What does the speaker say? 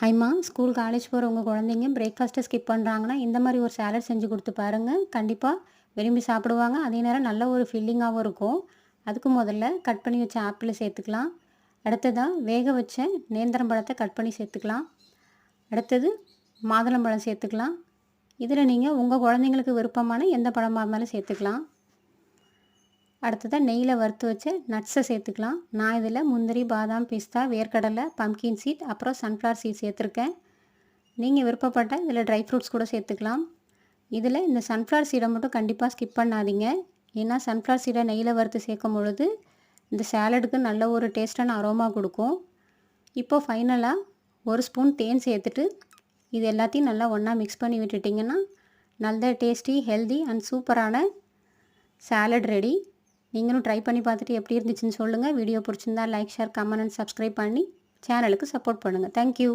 ஹைமா school college போகிற உங்கள் குழந்தைங்க பிரேக்ஃபாஸ்ட்டை ஸ்கிப் பண்ணுறாங்கன்னா இந்த மாதிரி ஒரு சேலட் செஞ்சு கொடுத்து பாருங்கள். கண்டிப்பாக விரும்பி சாப்பிடுவாங்க. அதே நேரம் நல்ல ஒரு ஃபில்லிங்காகவும் இருக்கும். அதுக்கு முதல்ல கட் பண்ணி வச்ச ஆப்பிளை சேர்த்துக்கலாம். அடுத்ததாக வேக வச்ச நேந்திரம் பழத்தை கட் பண்ணி சேர்த்துக்கலாம். அடுத்தது மாதுளம்பழம் சேர்த்துக்கலாம். இதில் நீங்கள் உங்கள் குழந்தைங்களுக்கு விருப்பமான எந்த பழமாக இருந்தாலும் சேர்த்துக்கலாம். அடுத்ததாக நெய்யில் வறுத்து வச்ச நட்ஸை சேர்த்துக்கலாம். நான் இதில் முந்திரி, பாதாம், பிஸ்தா, வேர்க்கடலை, பம்கின் சீட், அப்புறம் சன்ஃப்ளவர் சீட் சேர்த்துருக்கேன். நீங்கள் விருப்பப்பட்ட இதில் ட்ரை ஃப்ரூட்ஸ் கூட சேர்த்துக்கலாம். இதில் இந்த சன்ஃப்ளவர் சீடை மட்டும் கண்டிப்பாக ஸ்கிப் பண்ணாதீங்க. ஏன்னா சன்ஃப்ளவர் சீடை நெய்யில் வறுத்து சேர்க்கும் பொழுது இந்த சேலடுக்கு நல்ல ஒரு டேஸ்டான அரோமா கொடுக்கும். இப்போது ஃபைனலாக ஒரு ஸ்பூன் தேன் சேர்த்துட்டு இது எல்லாத்தையும் நல்லா ஒன்றா மிக்ஸ் பண்ணி விட்டுட்டிங்கன்னா நல்ல டேஸ்டி, ஹெல்தி அண்ட் சூப்பரான சேலட் ரெடி. நீங்களும் ட்ரை பண்ணி பார்த்துட்டு எப்படி இருந்துச்சுன்னு சொல்லுங்கள். வீடியோ பிடிச்சிருந்தா like, share, comment and subscribe பண்ணி சேனலுக்கு சப்போர்ட் பண்ணுங்கள். தேங்க்யூ.